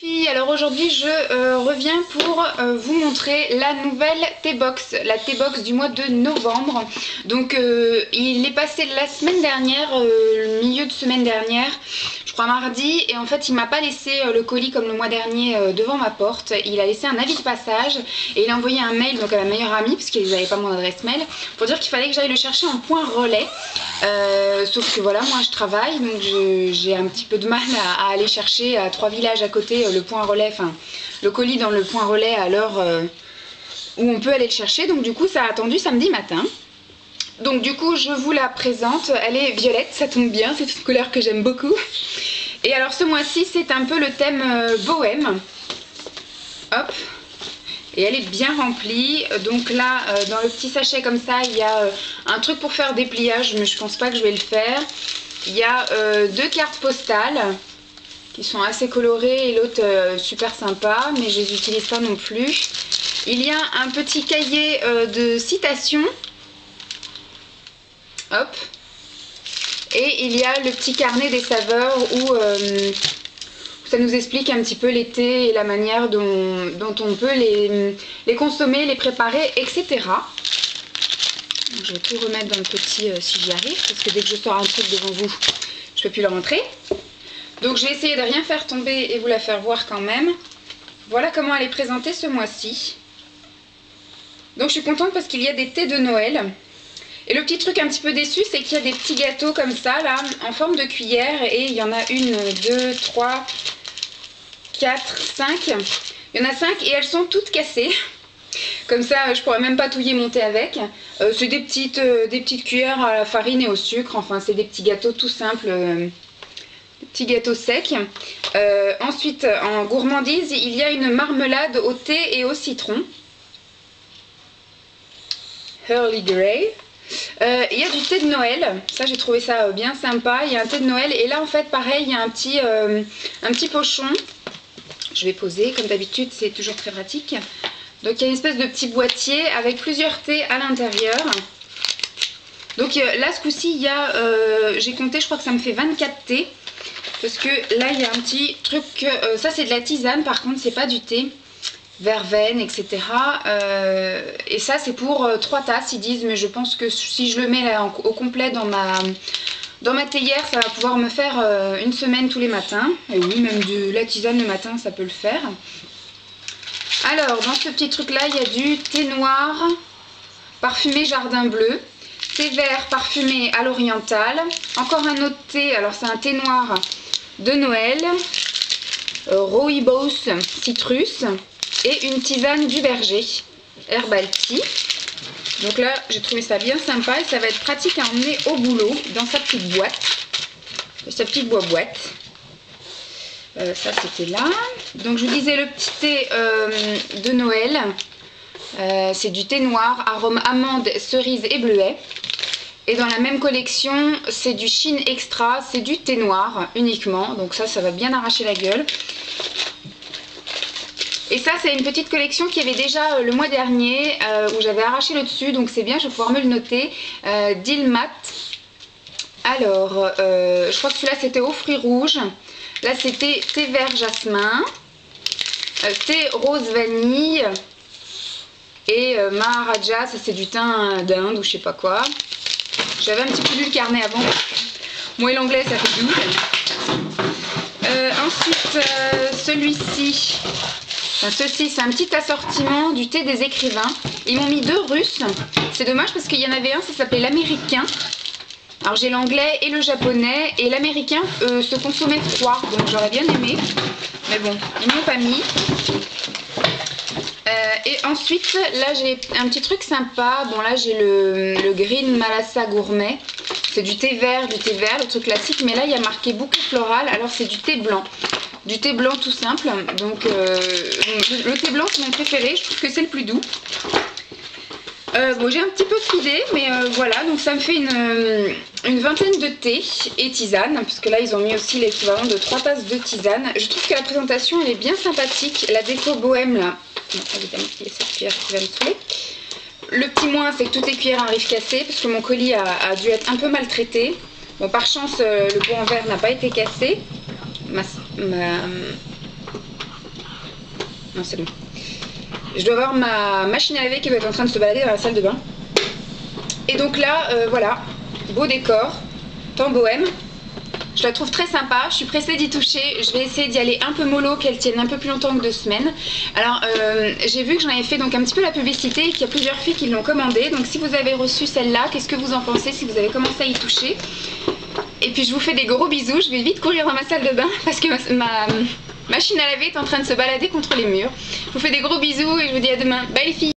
Filles, alors aujourd'hui je reviens pour vous montrer la nouvelle T-Box, la T-Box du mois de novembre. Donc il est passé la semaine dernière, le milieu de semaine dernière, je crois mardi, et en fait il m'a pas laissé le colis comme le mois dernier devant ma porte. Il a laissé un avis de passage et il a envoyé un mail donc à ma meilleure amie, parce qu'ils n'avaient pas mon adresse mail, pour dire qu'il fallait que j'aille le chercher en point relais. Sauf que voilà, moi je travaille, donc j'ai un petit peu de mal à aller chercher à 3 villages à côté le point relais, enfin le colis dans le point relais à l'heure où on peut aller le chercher. Donc du coup ça a attendu samedi matin. Donc du coup je vous la présente, elle est violette, ça tombe bien, c'est une couleur que j'aime beaucoup. Et alors ce mois-ci c'est un peu le thème bohème. Hop. Et elle est bien remplie. Donc là dans le petit sachet comme ça il y a un truc pour faire des pliages, mais je pense pas que je vais le faire. Il y a 2 cartes postales qui sont assez colorées et l'autre super sympa, mais je les utilise pas non plus. Il y a un petit cahier de citations. Hop. Et il y a le petit carnet des saveurs où ça nous explique un petit peu l'été et la manière dont on peut les consommer, les préparer, etc. Donc, je vais tout remettre dans le petit si j'y arrive, parce que dès que je sors un truc devant vous, je peux plus le rentrer. Donc je vais essayer de rien faire tomber et vous la faire voir quand même. Voilà comment elle est présentée ce mois-ci. Donc je suis contente parce qu'il y a des thés de Noël. Et le petit truc un petit peu déçu, c'est qu'il y a des petits gâteaux comme ça, là, en forme de cuillère. Et il y en a 1, 2, 3, 4, 5. Il y en a 5 et elles sont toutes cassées. Comme ça, je pourrais même pas touiller mon thé avec. C'est des petites cuillères à la farine et au sucre. Enfin, c'est des petits gâteaux tout simples. Des petits gâteaux secs. Ensuite, en gourmandise, il y a une marmelade au thé et au citron. Early Grey. Il y a du thé de Noël, ça j'ai trouvé ça bien sympa. Il y a un thé de Noël et là en fait pareil, il y a un petit pochon. Je vais poser, comme d'habitude c'est toujours très pratique. Donc il y a une espèce de petit boîtier avec plusieurs thés à l'intérieur. Donc là ce coup-ci il y a, j'ai compté, je crois que ça me fait 24 thés. Parce que là il y a un petit truc, ça c'est de la tisane par contre, c'est pas du thé. Verveine, etc. Et ça c'est pour 3 tasses ils disent, mais je pense que si je le mets là au complet dans ma théière, ça va pouvoir me faire une semaine tous les matins. Et oui, même de la tisane le matin ça peut le faire. Alors dans ce petit truc là il y a du thé noir parfumé jardin bleu, thé vert parfumé à l'oriental, encore un autre thé, alors c'est un thé noir de Noël, rooibos citrus, et une tisane du berger, herbal tea. Donc là j'ai trouvé ça bien sympa et ça va être pratique à emmener au boulot dans sa petite boîte, sa petite boîte. Ça c'était là. Donc je vous disais le petit thé de Noël, c'est du thé noir, arôme amande, cerise et bleuet. Et dans la même collection c'est du Chine Extra, c'est du thé noir uniquement, donc ça va bien arracher la gueule. Et ça c'est une petite collection qui avait déjà le mois dernier où j'avais arraché le dessus, donc c'est bien, je vais pouvoir me le noter. Dilmat. Alors je crois que celui-là c'était aux fruits rouges. Là c'était thé vert jasmin, thé rose vanille et Maharaja, ça c'est du thym d'Inde ou je sais pas quoi. J'avais un petit peu lu le carnet avant. Moi et l'anglais ça fait doux. Ensuite celui-ci. Enfin, ceci c'est un petit assortiment du thé des écrivains. Ils m'ont mis 2 russes. C'est dommage parce qu'il y en avait un, ça s'appelait l'américain. Alors j'ai l'anglais et le japonais. Et l'américain se consommait froid. Donc j'aurais bien aimé. Mais bon, ils m'ont pas mis. Et ensuite là j'ai un petit truc sympa. Bon là j'ai le Green Malassa Gourmet. C'est du thé vert, le truc classique. Mais là il y a marqué bouquet floral. Alors c'est du thé blanc. Du thé blanc tout simple, donc le thé blanc c'est mon préféré, je trouve que c'est le plus doux. Bon j'ai un petit peu fridé, mais voilà, donc ça me fait une vingtaine de thés et tisanes, puisque là ils ont mis aussi l'équivalent de 3 tasses de tisane. Je trouve que la présentation elle est bien sympathique, la déco bohème là, non, évidemment il y a cette cuillère qui va me saouler. Le petit moins c'est que toutes les cuillères arrivent cassées, parce que mon colis a dû être un peu maltraité. Bon par chance le pot en verre n'a pas été cassé. Non, c'est bon. Je dois avoir ma machine à laver qui va être en train de se balader dans la salle de bain. Et donc là, voilà, beau décor, temps bohème. Je la trouve très sympa, je suis pressée d'y toucher. Je vais essayer d'y aller un peu mollo, qu'elle tienne un peu plus longtemps que 2 semaines. Alors, j'ai vu que j'en avais fait donc un petit peu la publicité et qu'il y a plusieurs filles qui l'ont commandée. Donc si vous avez reçu celle-là, qu'est-ce que vous en pensez si vous avez commencé à y toucher? Et puis je vous fais des gros bisous, je vais vite courir dans ma salle de bain parce que ma machine à laver est en train de se balader contre les murs. Je vous fais des gros bisous et je vous dis à demain. Bye les filles!